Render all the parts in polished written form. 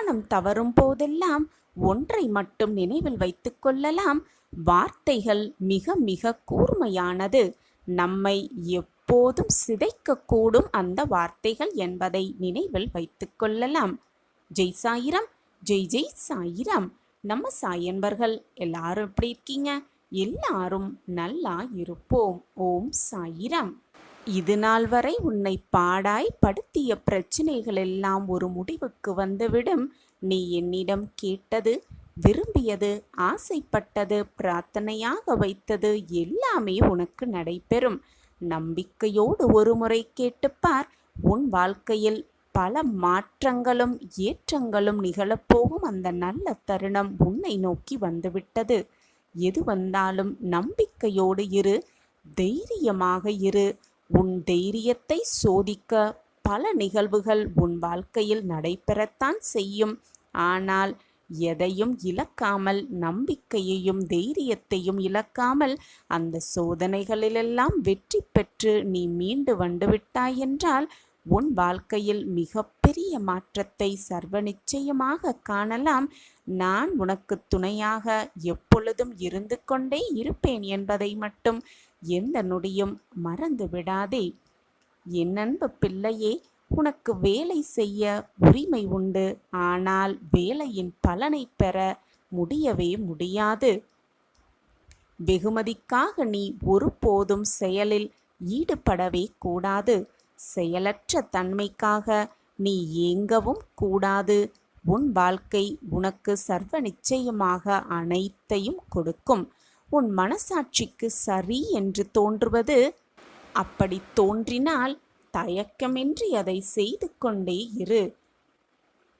கவனம் தவறும் போதெல்லாம் ஒன்றை மட்டும் நினைவில் வைத்துக் கொள்ளலாம். வார்த்தைகள் மிக மிக கூர்மையானது. நம்மை எப்போதும் சிதைக்கக்கூடும் அந்த வார்த்தைகள் என்பதை நினைவில் வைத்துக் கொள்ளலாம். ஜெய் சாயிராம், ஜெய் ஜெய் சாயிராம். நம்ம சாயன்பர்கள் எல்லாரும் எப்படி இருக்கீங்க? எல்லாரும் நல்லா இருப்போம். ஓம் சாயிராம். இது நாள் வரை உன்னை பாடாய் படுத்திய பிரச்சனைகள் எல்லாம் ஒரு முடிவுக்கு வந்துவிடும். நீ என்னிடம் கேட்டது, விரும்பியது, ஆசைப்பட்டது, பிரார்த்தனையாக வைத்தது எல்லாமே உனக்கு நடைபெறும். நம்பிக்கையோடு ஒரு முறை கேட்டுப்பார். உன் வாழ்க்கையில் பல மாற்றங்களும் ஏற்றங்களும் நிகழப்போகும் அந்த நல்ல தருணம் உன்னை நோக்கி வந்துவிட்டது. எது வந்தாலும் நம்பிக்கையோடு இரு, தைரியமாக இரு. உன் தைரியத்தை சோதிக்க பல நிகழ்வுகள் உன் வாழ்க்கையில் நடைபெறத்தான் செய்யும். ஆனால் எதையும் இழக்காமல், நம்பிக்கையையும் தைரியத்தையும் இழக்காமல் அந்த சோதனைகளிலெல்லாம் வெற்றி பெற்று நீ மீண்டு வந்துவிட்டாய் என்றால் உன் வாழ்க்கையில் மிகப்பெரிய மாற்றத்தை சர்வ நிச்சயமாக காணலாம். நான் உனக்கு துணையாக எப்பொழுதும் இருந்து கொண்டே இருப்பேன் என்பதை மட்டும் எந்த நொடியும் மறந்து விடாதே. என் அன்பு பிள்ளையே, உனக்கு வேலை செய்ய உரிமை உண்டு. ஆனால் வேலையின் பலனை பெற முடியவே முடியாது. வெகுமதிக்காக நீ ஒருபோதும் செயலில் ஈடுபடவே கூடாது. செயலற்ற தன்மைக்காக நீ ஏங்கவும் கூடாது. உன் வாழ்க்கை உனக்கு சர்வ நிச்சயமாக அனைத்தையும் கொடுக்கும். உன் மனசாட்சிக்கு சரி என்று தோன்றுவது, அப்படி தோன்றினால் தயக்கமின்றி அதை செய்து கொண்டே இரு.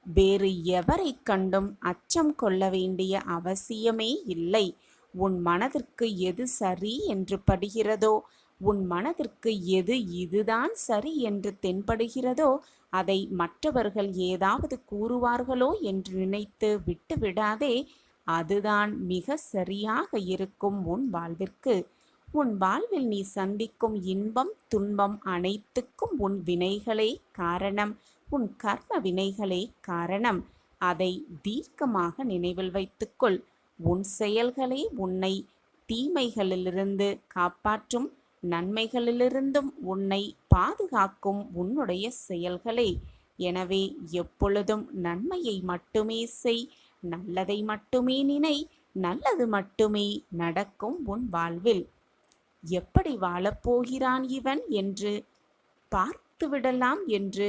வேறு எவரை கண்டும் அச்சம் கொள்ள வேண்டிய அவசியமே இல்லை. உன் மனதிற்கு எது சரி என்று படுகிறதோ, உன் மனதிற்கு எது இதுதான் சரி என்று தென்படுகிறதோ அதை மற்றவர்கள் ஏதாவது கூறுவார்களோ என்று நினைத்து விட்டுவிடாதே. அதுதான் மிக சரியாக இருக்கும் உன் வாழ்விற்கு. உன் வாழ்வில் நீ சந்திக்கும் இன்பம் துன்பம் அனைத்துக்கும் உன் வினைகளே காரணம், உன் கர்ம வினைகளே காரணம். அதை தீர்க்கமாக நினைவில் வைத்துக்கொள். உன் செயல்களே உன்னை தீமைகளிலிருந்து காப்பாற்றும், நன்மைகளிலிருந்தும் உன்னை பாதுகாக்கும் உன்னுடைய செயல்களே. எனவே எப்பொழுதும் நன்மையை மட்டுமே செய், நல்லதை மட்டுமே நினை, நல்லது மட்டுமே நடக்கும் உன் வாழ்வில். எப்படி வாழப்போகிறான் இவன் என்று பார்த்துவிடலாம் என்று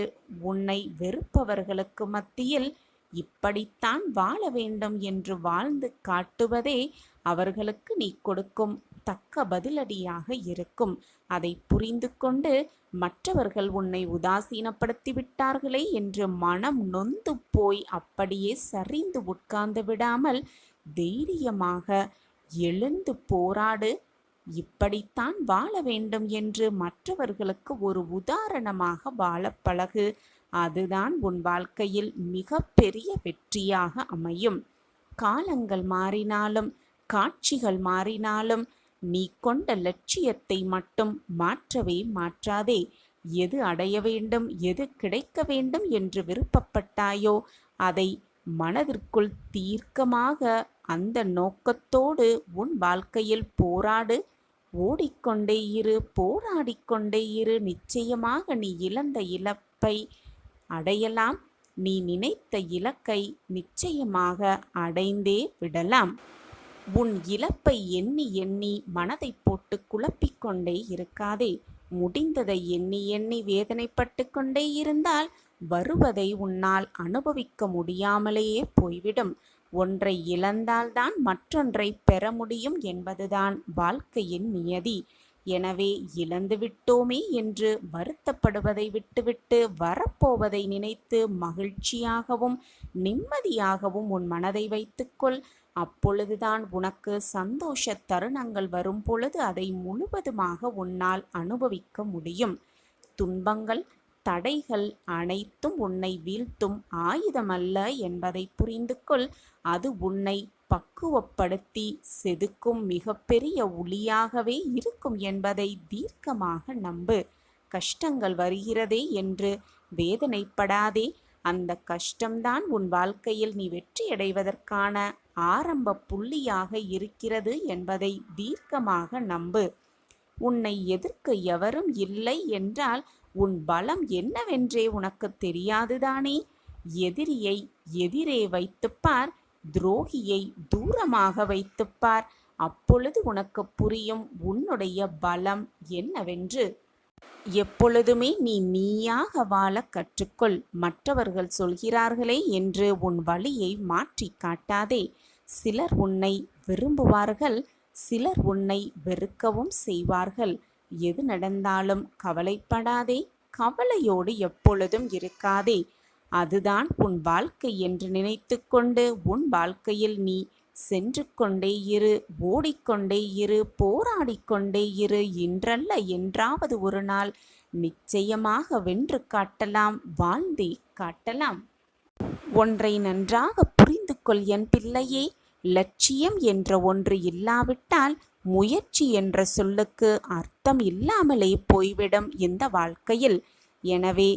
உன்னை வெறுப்பவர்களுக்கு மத்தியில் இப்படித்தான் வாழ வேண்டும் என்று வாழ்ந்து காட்டுவதே அவர்களுக்கு நீ கொடுக்கும் தக்க பதிலடியாக இருக்கும். அதை புரிந்து கொண்டு மற்றவர்கள் உன்னை உதாசீனப்படுத்தி விட்டார்களே என்று மனம் நொந்து போய் அப்படியே சரிந்து உட்கார்ந்து விடாமல் தைரியமாக எழுந்து போராடு. இப்படித்தான் வாழ வேண்டும் என்று மற்றவர்களுக்கு ஒரு உதாரணமாக வாழ பழகு. அதுதான் உன் வாழ்க்கையில் மிக பெரிய வெற்றியாக அமையும். காலங்கள் மாறினாலும் காட்சிகள் மாறினாலும் நீ கொண்ட லட்சியத்தை மட்டும் மாற்றவே மாற்றாதே. எது அடைய வேண்டும், எது கிடைக்க வேண்டும் என்று விருப்பப்பட்டாயோ அதை மனதிற்குள் தீர்க்கமாக அந்த நோக்கத்தோடு உன் வாழ்க்கையில் போராடு. ஓடிக்கொண்டே இரு, போராடிக்கொண்டே இரு. நிச்சயமாக நீ இழந்த இழப்பை அடையலாம். நீ நினைத்த இலக்கை நிச்சயமாக அடைந்தே விடலாம். உன் இழப்பை எண்ணி எண்ணி மனதை போட்டு குழப்பிக்கொண்டே இருக்காதே. முடிந்ததை எண்ணி எண்ணி வேதனைப்பட்டு கொண்டே இருந்தால் வருவதை உன்னால் அனுபவிக்க முடியாமலேயே போய்விடும். ஒன்றை இழந்தால்தான் மற்றொன்றை பெற முடியும் என்பதுதான் வாழ்க்கையின் நியதி. எனவே இழந்துவிட்டோமே என்று வருத்தப்படுவதை விட்டுவிட்டு வரப்போவதை நினைத்து மகிழ்ச்சியாகவும் நிம்மதியாகவும் உன் மனதை வைத்துக்கொள். அப்பொழுதுதான் உனக்கு சந்தோஷ தருணங்கள் வரும் பொழுது அதை முழுவதுமாக உன்னால் அனுபவிக்க முடியும். துன்பங்கள் தடைகள் அனைத்தும் உன்னை வீழ்த்தும் ஆயுதமல்ல என்பதை புரிந்து கொள். அது உன்னை பக்குவப்படுத்தி செதுக்கும் மிகப்பெரிய ஒளியாகவே இருக்கும் என்பதை தீர்க்கமாக நம்பு. கஷ்டங்கள் வருகிறதே என்று வேதனைப்படாதே. அந்த கஷ்டம்தான் உன் வாழ்க்கையில் நீ வெற்றியடைவதற்கான ஆரம்ப புள்ளியாக இருக்கிறது என்பதை தீர்க்கமாக நம்பு. உன்னை எதிர்க்க எவரும் இல்லை என்றால் உன் பலம் என்னவென்றே உனக்கு தெரியாதுதானே? எதிரியை எதிரே வைத்துப்பார், துரோகியை தூரமாக வைத்துப்பார். அப்பொழுது உனக்கு புரியும் உன்னுடைய பலம் என்னவென்று. எப்பொழுதுமே நீ நீயாக வாழ கற்றுக்கொள். மற்றவர்கள் சொல்கிறார்களே என்று உன் வழியை மாற்றி காட்டாதே. சிலர் உன்னை விரும்புவார்கள், சிலர் உன்னை வெறுக்கவும் செய்வார்கள். எது நடந்தாலும் கவலைப்படாதே, கவலையோடு எப்பொழுதும் இருக்காதே. அதுதான் உன் வாழ்க்கை என்று நினைத்து கொண்டு உன் வாழ்க்கையில் நீ சென்று கொண்டே இரு, ஓடிக்கொண்டே இரு, போராடிக்கொண்டே இரு. இன்றல்ல என்றாவது ஒரு நாள் நிச்சயமாக வென்று காட்டலாம், வாழ்ந்தே காட்டலாம். ஒன்றை நன்றாக புரிந்து கொள் என் பிள்ளையே. லட்சியம் என்ற ஒன்று இல்லாவிட்டால் முயற்சி என்ற சொல்லுக்கு அர்த்தம் இல்லாமலே போய்விடும் இந்த வாழ்க்கையில். எனவே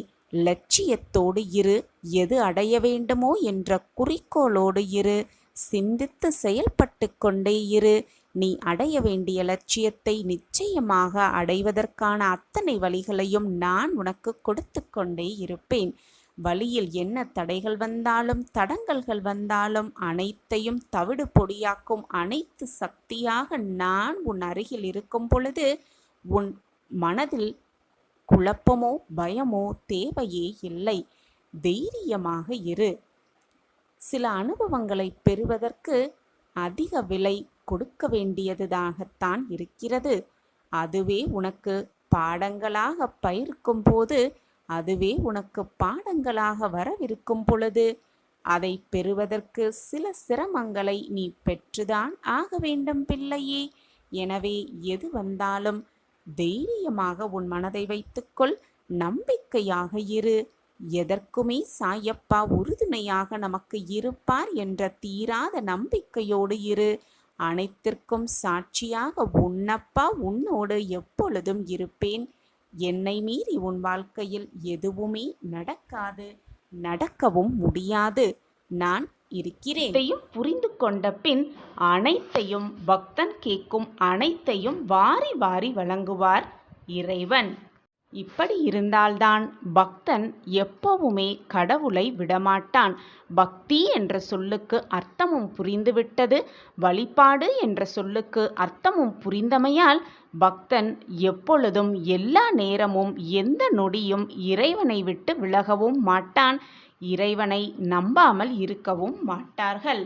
லட்சியத்தோடு இரு, எது அடைய வேண்டுமோ என்ற குறிக்கோளோடு இரு, சிந்தித்து செயல்பட்டு கொண்டே இரு. நீ அடைய வேண்டிய லட்சியத்தை நிச்சயமாக அடைவதற்கான அத்தனை வழிகளையும் நான் உனக்கு கொடுத்து கொண்டே இருப்பேன். வழியில் என்ன தடைகள் வந்தாலும் தடங்கல்கள் வந்தாலும் அனைத்தையும் தவிடு பொடியாக்கும் அனைத்து சக்தியாக நான் உன் அருகில் இருக்கும் பொழுது உன் மனதில் குழப்பமோ பயமோ தேவையே இல்லை. தைரியமாக இரு. சில அனுபவங்களை பெறுவதற்கு அதிக விலை கொடுக்க வேண்டியதாகத்தான் இருக்கிறது. அதுவே உனக்கு பாடங்களாக பயிர்க்கும் போது, அதுவே உனக்கு பாடங்களாக வரவிருக்கும் பொழுது அதை பெறுவதற்கு சில சிரமங்களை நீ பெற்றுதான் ஆக வேண்டும் பிள்ளையே. எனவே எது வந்தாலும் தைரியமாக உன் மனதை வைத்துக்கொள், நம்பிக்கையாக இரு. எதற்குமே சாயப்பா உறுதுணையாக நமக்கு இருப்பார் என்ற தீராத நம்பிக்கையோடு இரு. அனைத்திற்கும் சாட்சியாக உன்னப்பா உன்னோடு எப்பொழுதும் இருப்பேன். என்னை மீறி உன் வாழ்க்கையில் எதுவுமே நடக்காது, நடக்கவும் முடியாது. நான் இருக்கிறேன். இதையும் புரிந்து கொண்ட பின் அனைத்தையும் பக்தன் கேட்கும் அனைத்தையும் வாரி வாரி வழங்குவார் இறைவன். இப்படி இருந்தால்தான் பக்தன் எப்பவுமே கடவுளை விடமாட்டான். பக்தி என்ற சொல்லுக்கு அர்த்தமும் புரிந்துவிட்டது, வழிபாடு என்ற சொல்லுக்கு அர்த்தமும் புரிந்தமையால் பக்தன் எப்பொழுதும் எல்லா நேரமும் எந்த நொடியும் இறைவனை விட்டு விலகவும் மாட்டான். இறைவனை நம்பாமல் இருக்கவும் மாட்டார்கள்.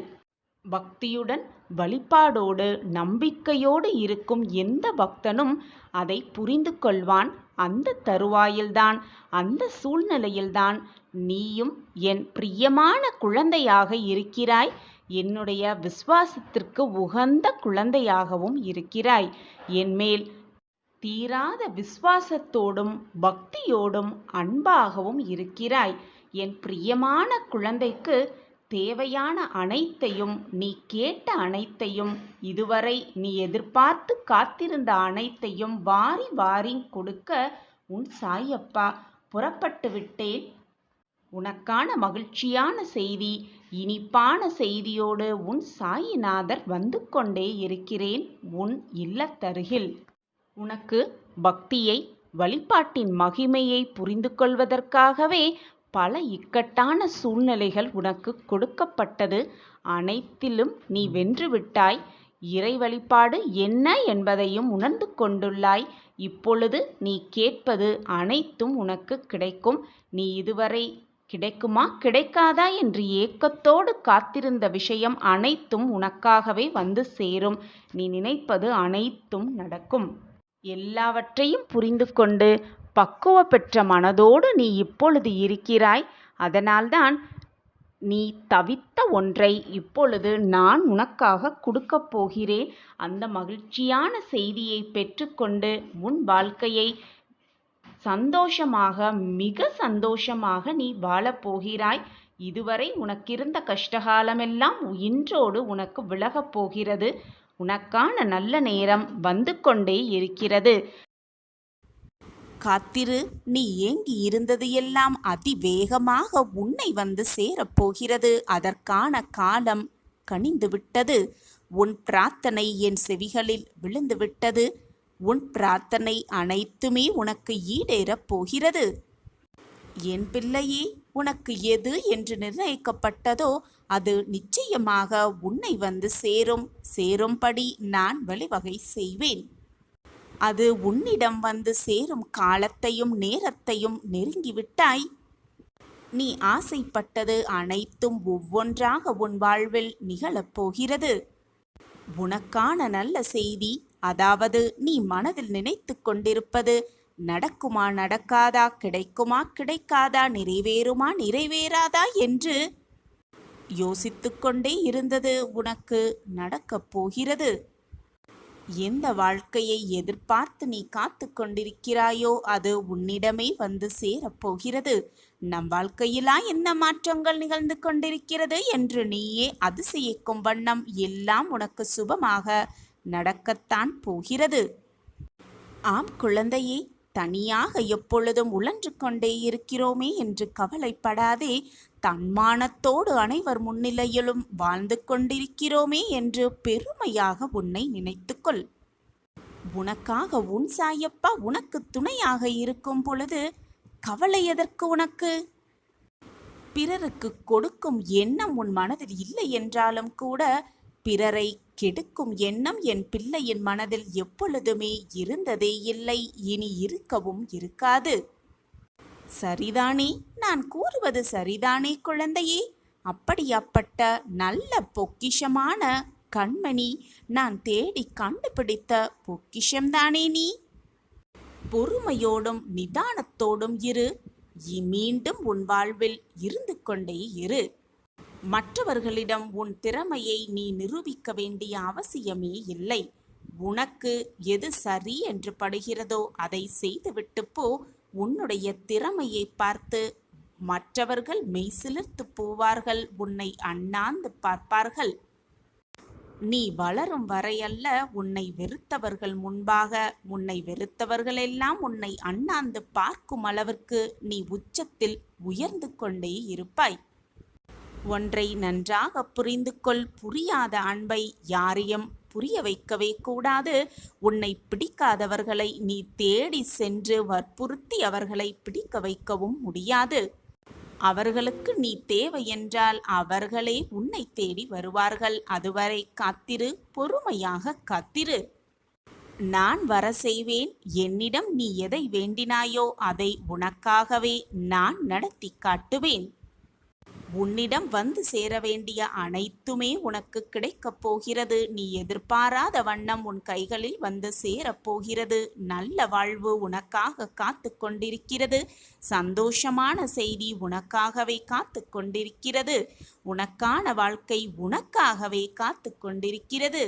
பக்தியுடன் வழிபாடோடு நம்பிக்கையோடு இருக்கும் எந்த பக்தனும் அதை புரிந்து கொள்வான். அந்த தருவாயில்தான், அந்த சூழ்நிலையில்தான் நீயும் என் பிரியமான குழந்தையாக இருக்கிறாய். என்னுடைய விசுவாசத்திற்கு உகந்த குழந்தையாகவும் இருக்கிறாய். என்மேல் தீராத விசுவாசத்தோடும் பக்தியோடும் அன்பாகவும் இருக்கிறாய். என் பிரியமான குழந்தைக்கு தேவையான அனைத்தையும், நீ கேட்ட அனைத்தையும், இதுவரை நீ எதிர்பார்த்து காத்திருந்த அனைத்தையும் வாரி வாரி கொடுக்க உன் சாயப்பா புறப்பட்டு விட்டேன். உனக்கான மகிழ்ச்சியான செய்தி, இனிப்பான செய்தியோடு உன் சாயிநாதர் வந்து கொண்டே இருக்கிறேன் உன் இல்லத்தருகில். உனக்கு பக்தியை, வழிபாட்டின் மகிமையை புரிந்து கொள்வதற்காகவே பல இக்கட்டான சூழ்நிலைகள் உனக்கு கொடுக்கப்பட்டது. அனைத்திலும் நீ வென்றுவிட்டாய். இறை வழிபாடு என்ன என்பதையும் உணர்ந்து கொண்டுள்ளாய். இப்பொழுது நீ கேட்பது அனைத்தும் உனக்கு கிடைக்கும். நீ இதுவரை கிடைக்குமா கிடைக்காதா என்று ஏக்கத்தோடு காத்திருந்த விஷயம் அனைத்தும் உனக்காகவே வந்து சேரும். நீ நினைப்பது அனைத்தும் நடக்கும். எல்லாவற்றையும் புரிந்து கொண்டு பக்குவ பெற்ற மனதோடு நீ இப்பொழுது இருக்கிறாய். அதனால்தான் நீ தவித்த ஒன்றை இப்பொழுது நான் உனக்காக கொடுக்கப் போகிறேன். அந்த மகிழ்ச்சியான செய்தியை பெற்றுக்கொண்டு உன் வாழ்க்கையை சந்தோஷமாக, மிக சந்தோஷமாக நீ வாழப்போகிறாய். இதுவரை உனக்கிருந்த கஷ்டகாலமெல்லாம் இன்றோடு உனக்கு விலகப் போகிறது. உனக்கான நல்ல நேரம் வந்து கொண்டே இருக்கிறது. காத்திரு, நீ ஏங்கி இருந்தது எல்லாம் அதிவேகமாக உன்னை வந்து சேரப்போகிறது. அதற்கான காலம் கனிந்து விட்டது. உன் பிரார்த்தனை என் செவிகளில் விழுந்து விட்டது. உன் பிரார்த்தனை அனைத்துமே உனக்கு ஈடேறப் போகிறது. என் பிள்ளையே, உனக்கு எது என்று நிர்ணயிக்கப்பட்டதோ அது நிச்சயமாக உன்னை வந்து சேரும்படி நான் வழிவகை செய்வேன். அது உன்னிடம் வந்து சேரும் காலத்தையும் நேரத்தையும் நெருங்கிவிட்டாய். நீ ஆசைப்பட்டது அனைத்தும் ஒவ்வொன்றாக உன் வாழ்வில் நிகழப்போகிறது. உனக்கான நல்ல செய்தி, அதாவது நீ மனதில் நினைத்து கொண்டிருப்பது நடக்குமா நடக்காதா, கிடைக்குமா கிடைக்காதா, நிறைவேறுமா நிறைவேறாதா என்று யோசித்து கொண்டே இருந்தது உனக்கு நடக்கப் போகிறது. எந்த வாழ்க்கையை எதிர்பார்த்து நீ காத்து கொண்டிருக்கிறாயோ அது உன்னிடமே வந்து சேரப்போகிறது. நம் வாழ்க்கையிலா என்ன மாற்றங்கள் நிகழ்ந்து கொண்டிருக்கிறது என்று நீயே அதிசயிக்கும் வண்ணம் எல்லாம் உனக்கு சுபமாக நடக்கத்தான் போகிறது. ஆம் குழந்தையே, தனியாக எப்பொழுதும் உழன்று கொண்டே இருக்கிறோமே என்று கவலைப்படாதே. தன்மானத்தோடு அனைவர் முன்னிலையிலும் வாழ்ந்து கொண்டிருக்கிறோமே என்று பெருமையாக உன்னை நினைத்துக்கொள். உனக்காக உன் சாயப்பா உனக்கு துணையாக இருக்கும் பொழுது கவலை எதற்கு உனக்கு? பிறருக்கு கொடுக்கும் எண்ணம் உன் மனதில் இல்லை என்றாலும் கூட பிறரை கெடுக்கும் எண்ணம் என் பிள்ளையின் மனதில் எப்பொழுதுமே இருந்ததே இல்லை, இனி இருக்கவும் இருக்காது. சரிதானே? நான் கூறுவது சரிதானே குழந்தையே? அப்படியாப்பட்ட நல்ல பொக்கிஷமான கண்மணி, நான் தேடி கண்டுபிடித்த பொக்கிஷம்தானே நீ. பொறுமையோடும் நிதானத்தோடும் இரு. மீண்டும் உன் வாழ்வில் இருந்து கொண்டே இரு. மற்றவர்களிடம் உன் திறமையை நீ நிரூபிக்க வேண்டிய அவசியமே இல்லை. உனக்கு எது சரி என்று படுகிறதோ அதை செய்துவிட்டு போ. உன்னுடைய திறமையை பார்த்து மற்றவர்கள் மெய்சிலிர்த்து போவார்கள், உன்னை அண்ணாந்து பார்ப்பார்கள். நீ வளரும் வரையல்ல, உன்னை வெறுத்தவர்கள் முன்பாக உன்னை வெறுத்தவர்களெல்லாம் உன்னை அண்ணாந்து பார்க்கும் அளவிற்கு நீ உச்சத்தில் உயர்ந்து கொண்டே இருப்பாய். ஒன்றை நன்றாக புரிந்து கொள். புரியாத அன்பை யாரையும் புரிய வைக்கவே கூடாது. உன்னை பிடிக்காதவர்களை நீ தேடி சென்று வற்புறுத்தி அவர்களை பிடிக்க வைக்கவும் முடியாது. அவர்களுக்கு நீ தேவை என்றால் அவர்களே உன்னை தேடி வருவார்கள். அதுவரை காத்திரு, பொறுமையாக காத்திரு. நான் வர செய்வேன். என்னிடம் நீ எதை வேண்டினாயோ அதை உனக்காகவே நான் நடத்தி காட்டுவேன். உன்னிடம் வந்து சேர வேண்டிய அனைத்துமே உனக்கு கிடைக்கப் போகிறது. நீ எதிர்பாராத வண்ணம் உன் கைகளில் வந்து சேரப்போகிறது. நல்ல வாழ்வு உனக்காக காத்து கொண்டிருக்கிறது. சந்தோஷமான செய்தி உனக்காகவே காத்து கொண்டிருக்கிறது. உனக்கான வாழ்க்கை உனக்காகவே காத்து கொண்டிருக்கிறது.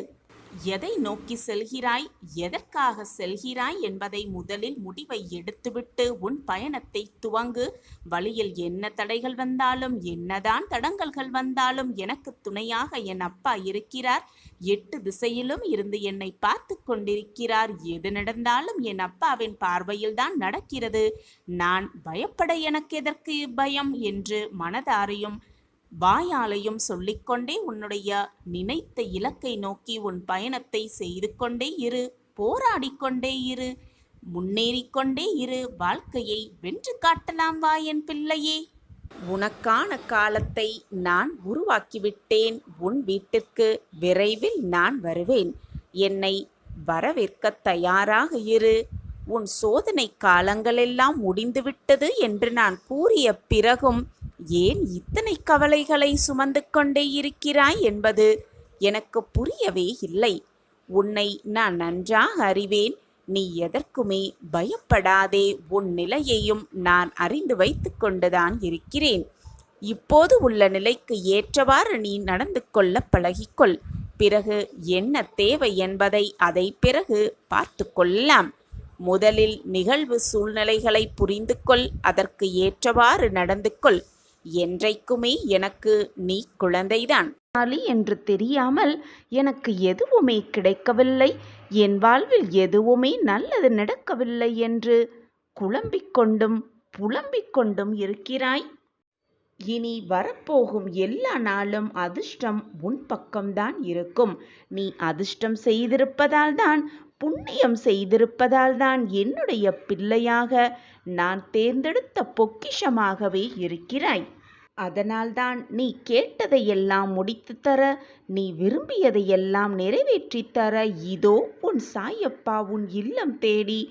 எதை நோக்கி செல்கிறாய், எதற்காக செல்கிறாய் என்பதை முதலில் முடிவை எடுத்துவிட்டு உன் பயணத்தை துவங்கு. வழியில் என்ன தடைகள் வந்தாலும், என்னதான் தடங்கல்கள் வந்தாலும் எனக்கு துணையாக என் அப்பா இருக்கிறார். 8 திசையிலும் இருந்து என்னை பார்த்து கொண்டிருக்கிறார். எது நடந்தாலும் என் அப்பாவின் பார்வையில்தான் நடக்கிறது. நான் பயப்பட எனக்கு எதற்கு பயம் என்று மனதாரையும் வாயாலையும் சொல்லிக்கொண்டே உன்னுடைய நினைத்த இலக்கை நோக்கி உன் பயணத்தை செய்து கொண்டே இரு. போராடிக்கொண்டே இரு. முன்னேறிக்கொண்டே இரு. வாழ்க்கையை வென்று காட்டலாம் வா என் பிள்ளையே. உனக்கான காலத்தை நான் உருவாக்கிவிட்டேன். உன் வீட்டிற்கு விரைவில் நான் வருவேன். என்னை வரவேற்க தயாராக இரு. உன் சோதனை காலங்களெல்லாம் முடிந்துவிட்டது என்று நான் கூறிய பிறகும் ஏன் இத்தனை கவலைகளை சுமந்து கொண்டே இருக்கிறாய் என்பது எனக்கு புரியவே இல்லை. உன்னை நான் நன்றாக அறிவேன். நீ எதற்குமே பயப்படாதே. உன் நிலையையும் நான் அறிந்து வைத்து கொண்டுதான் இருக்கிறேன். இப்போது உள்ள நிலைக்கு ஏற்றவாறு நீ நடந்து கொள்ள பழகிக்கொள். பிறகு என்ன தேவை என்பதை அதை பிறகு பார்த்து கொள்ளலாம். முதலில் நிகழ்வு சூழ்நிலைகளை புரிந்து கொள். அதற்கு ஏற்றவாறு நடந்து கொள். என்றைக்குமே எனக்கு நீ குழந்தைதான் என்று தெரியாமல் எனக்கு எதுவுமே கிடைக்கவில்லை, என் வாழ்வில் எதுவுமே நல்லது நடக்கவில்லை என்று குழம்பிக் கொண்டும் புலம்பிக் கொண்டும் இருக்கிறாய்? இனி வரப்போகும் எல்லா நாளும் அதிர்ஷ்டம் உன் பக்கம்தான் இருக்கும். நீ அதிர்ஷ்டம் செய்திருப்பதால்தான், புண்ணியம் செய்திருப்பதால்தான் என்னுடைய பிள்ளையாக நான் தேர்ந்தெடுத்த பொக்கிஷமாகவே இருக்கிறாய். அதனால்தான் நீ கேட்டதையெல்லாம் முடித்து தர, நீ விரும்பியதையெல்லாம் நிறைவேற்றித் தர இதோ உன் சாயப்பா உன் இல்லம் தேடி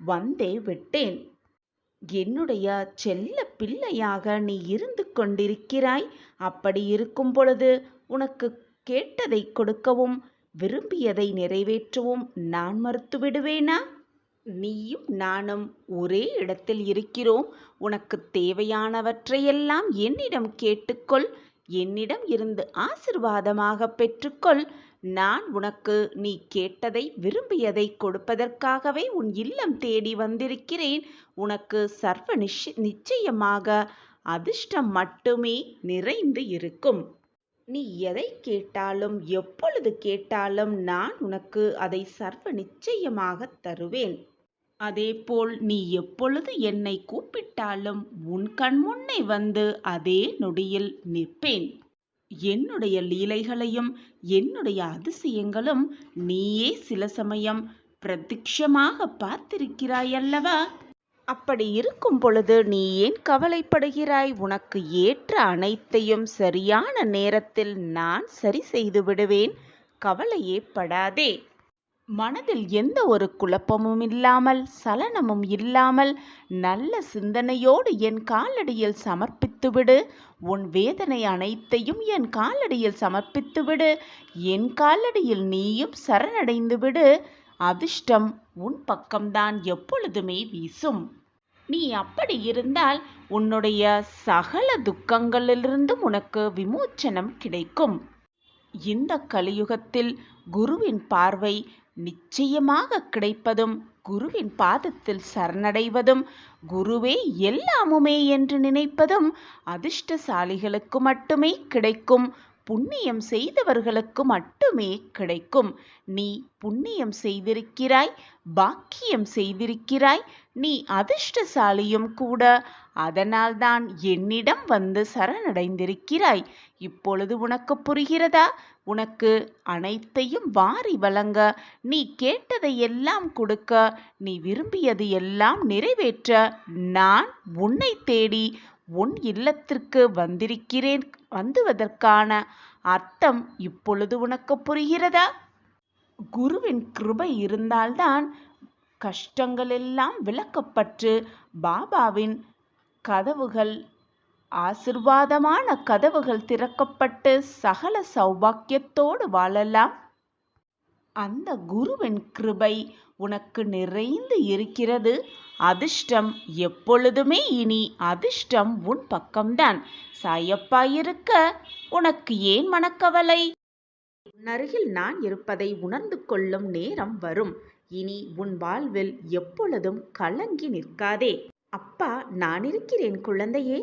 வந்தே விட்டேன். என்னுடைய செல்ல பிள்ளையாக நீ இருந்து கொண்டிருக்கிறாய். அப்படி இருக்கும் பொழுது உனக்கு கேட்டதை கொடுக்கவும் விரும்பியதை நிறைவேற்றவும் நான் மறுத்து விடுவேனா? நீயும் நானும் ஒரே இடத்தில் இருக்கிறோம். உனக்கு தேவையானவற்றையெல்லாம் என்னிடம் கேட்டுக்கொள். என்னிடம் இருந்து ஆசிர்வாதமாக பெற்றுக்கொள். நான் உனக்கு நீ கேட்டதை விரும்பியதை கொடுப்பதற்காகவே உன் இல்லம் தேடி வந்திருக்கிறேன். உனக்கு சர்வ நிச்சயமாக அதிர்ஷ்டம் மட்டுமே நிறைந்து இருக்கும். நீ எதை கேட்டாலும் எப்பொழுது கேட்டாலும் நான் உனக்கு அதை சர்வ நிச்சயமாக தருவேன். அதேபோல் நீ எப்பொழுது என்னை கூப்பிட்டாலும் உன் கண் முன்னே வந்து அதே நொடியில் நிற்பேன். என்னுடைய லீலைகளையும் என்னுடைய அதிசயங்களும் நீயே சில சமயம் பிரத்யட்சமாக பார்த்திருக்கிறாயல்லவா? அப்படி இருக்கும் பொழுது நீ ஏன் கவலைப்படுகிறாய்? உனக்கு ஏற்ற அனைத்தையும் சரியான நேரத்தில் நான் சரி செய்து விடுவேன். கவலையே படாதே. மனதில் எந்த ஒரு குழப்பமும் இல்லாமல், சலனமும் இல்லாமல், நல்ல சிந்தனையோடு என் காலடியில் சமர்ப்பித்துவிடு. உன் வேதனை அனைத்தையும் என் காலடியில் சமர்ப்பித்துவிடு. என் காலடியில் நீயும் சரணடைந்து விடு. அதிர்ஷ்டம் உன் பக்கம்தான் எப்பொழுதுமே வீசும். நீ அப்படி இருந்தால் உன்னுடைய சகல துக்கங்களிலிருந்தும் உனக்கு விமோச்சனம் கிடைக்கும். இந்த கலியுகத்தில் குருவின் பார்வை நிச்சயமாக கிடைப்பதும், குருவின் பாதத்தில் சரணடைவதும், குருவே எல்லாமுமே என்று நினைப்பதும் அதிர்ஷ்டசாலிகளுக்கு மட்டுமே கிடைக்கும். புண்ணியம் செய்தவர்களுக்கு மட்டுமே கிடைக்கும். நீ புண்ணியம் செய்திருக்கிறாய், பாக்கியம் செய்திருக்கிறாய். நீ அதிர்ஷ்டசாலியும் கூட. அதனால்தான் என்னிடம் வந்து சரணடைந்திருக்கிறாய். இப்பொழுது உனக்கு புரிகிறதா? உனக்கு அனைத்தையும் வாரி வழங்க, நீ கேட்டதை எல்லாம் கொடுக்க, நீ விரும்பியது எல்லாம் நிறைவேற்ற நான் உன்னை தேடி உன் இல்லத்திற்கு வந்திருக்கிறேன். வந்துவதற்கான அர்த்தம் இப்பொழுது உனக்கு புரிகிறதா? குருவின் கிருபை இருந்தால்தான் கஷ்டங்கள் எல்லாம் விலக்கப்பட்டு பாபாவின் கதவுகள், ஆசிர்வாதமான கதவுகள் திறக்கப்பட்டு சகல சௌபாக்கியத்தோடு வாழலாம். அந்த குருவின் கிருபை உனக்கு நிறைந்து இருக்கிறது. அதிர்ஷ்டம் எப்பொழுதுமே இனி அதிர்ஷ்டம் உன் பக்கம்தான். சாயப்பா இருக்க உனக்கு ஏன் மனக்கவலை? உன்னருகில் நான் இருப்பதை உணர்ந்து கொள்ளும் நேரம் வரும். இனி உன் வாழ்வில் எப்பொழுதும் கலங்கி நிற்காதே. அப்பா நான் இருக்கிறேன் குழந்தையே,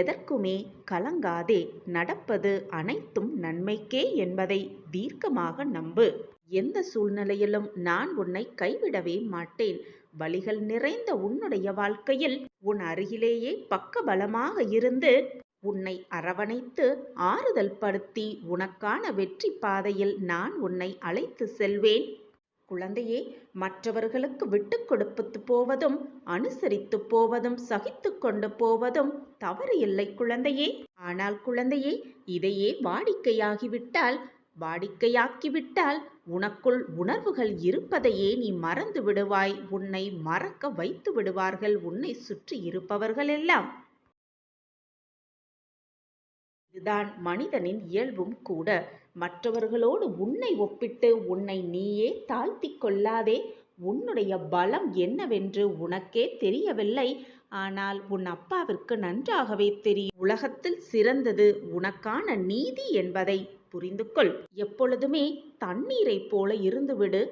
எதற்குமே கலங்காதே. நடப்பது அனைத்தும் நன்மைக்கே என்பதை தீர்க்கமாக நம்பு. எந்த சூழ்நிலையிலும் நான் உன்னை கைவிடவே மாட்டேன். வலிகள் நிறைந்த உன்னுடைய வாழ்க்கையில் உன் அருகிலேயே பக்கபலமாக இருந்து உன்னை அரவணைத்து ஆறுதல் படுத்தி உனக்கான வெற்றி பாதையில் நான் உன்னை அழைத்து செல்வேன். குழந்தையே, மற்றவர்களுக்கு விட்டு கொடுத்து போவதும், அனுசரித்து போவதும், சகித்து கொண்டு போவதும் தவறு இல்லை குழந்தையே. ஆனால் குழந்தையே, இதையே வாடிக்கையாக்கிவிட்டால் உனக்குள் உணர்வுகள் இருப்பதையே நீ மறந்து விடுவாய். உன்னை மறக்க வைத்து விடுவார்கள் உன்னை சுற்றி இருப்பவர்கள் எல்லாம். இதுதான் மனிதனின் இயல்பும் கூட. மற்றவர்களோடு உன்னை ஒப்பிட்டு உன்னை நீயே தாழ்த்தி கொள்ளாதே. உன்னுடைய பலம் என்னவென்று உனக்கே தெரியவில்லை. ஆனால் உன் அப்பாவிற்கு நன்றாகவே தெரியும். உலகத்தில் சிறந்தது உனக்கான நீதி என்பதை புரிந்து கொள். எப்பொழுதுமே தண்ணீரை போல இருந்துவிடு.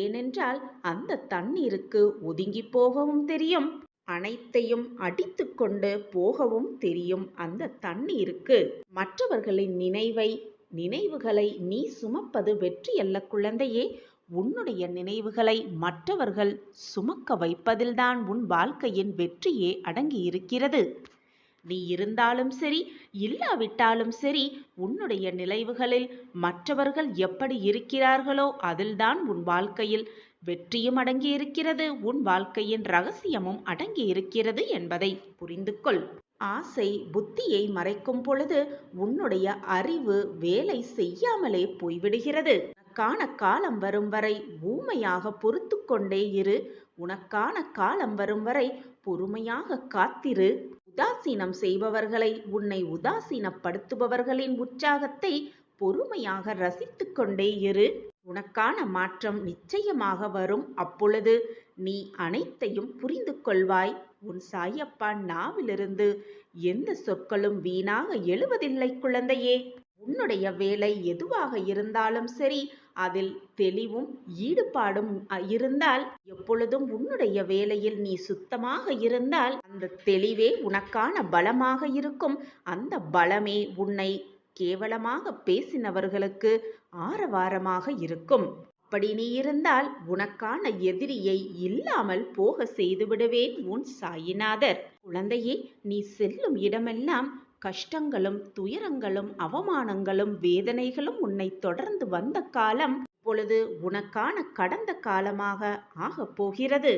ஏனென்றால் அந்த தண்ணீருக்கு ஒதுங்கி போகவும் தெரியும், அனைத்தையும் அடித்து கொண்டு போகவும் தெரியும். அந்த தண்ணீருக்கு மற்றவர்களின் நினைவுகளை நீ சுமப்பது வெற்றி அல்ல குழந்தையே. உன்னுடைய நினைவுகளை மற்றவர்கள் சுமக்க வைப்பதில்தான் உன் வாழ்க்கையின் வெற்றியே அடங்கியிருக்கிறது. நீ இருந்தாலும் சரி, இல்லாவிட்டாலும் சரி, உன்னுடைய நினைவுகளில் மற்றவர்கள் எப்படி இருக்கிறார்களோ அதில்தான் உன் வாழ்க்கையில் வெற்றியும் அடங்கியிருக்கிறது, உன் வாழ்க்கையின் ரகசியமும் அடங்கியிருக்கிறது என்பதை புரிந்து கொள். ஆசை புத்தியை மறைக்கும் பொழுது உன்னுடைய அறிவு வேலை செய்யாமலே போய்விடுகிறது. உனக்கான காலம் வரும் வரை ஊமையாக பொறுத்து கொண்டே இரு. உனக்கான காலம் வரும் வரை பொறுமையாக காத்திரு. உதாசீனம் செய்பவர்களை, உன்னை உதாசீனப்படுத்துபவர்களின் உற்சாகத்தை பொறுமையாக ரசித்து கொண்டே இரு. உனக்கான மாற்றம் நிச்சயமாக வரும். அப்பொழுது நீ அனைத்தையும் புரிந்து கொள்வாய். உன் சாயப்பா நாவிலிருந்து எந்த சொற்களும் வீணாக எழுவதில்லை குழந்தையே. உன்னுடைய வேலை எதுவாக இருந்தாலும் சரி, அதில் தெளிவும் ஈடுபாடும் இருந்தால், எப்பொழுதும் உன்னுடைய வேலையில் நீ சுத்தமாக இருந்தால், அந்த தெளிவே உனக்கான பலமாக இருக்கும். அந்த பலமே உன்னை கேவலமாக பேசினவர்களுக்கு ஆரவாரமாக இருக்கும். அப்படி நீ இருந்தால் உனக்கான எதிரியை இல்லாமல் போக செய்து விடுவேன் உன் சாயிநாதர். குழந்தையே, நீ செல்லும் இடமெல்லாம் கஷ்டங்களும் துயரங்களும் அவமானங்களும் வேதனைகளும் உன்னை தொடர்ந்து வந்த காலம் இப்பொழுது உனக்கான கடந்த காலமாக ஆகப் போகிறது.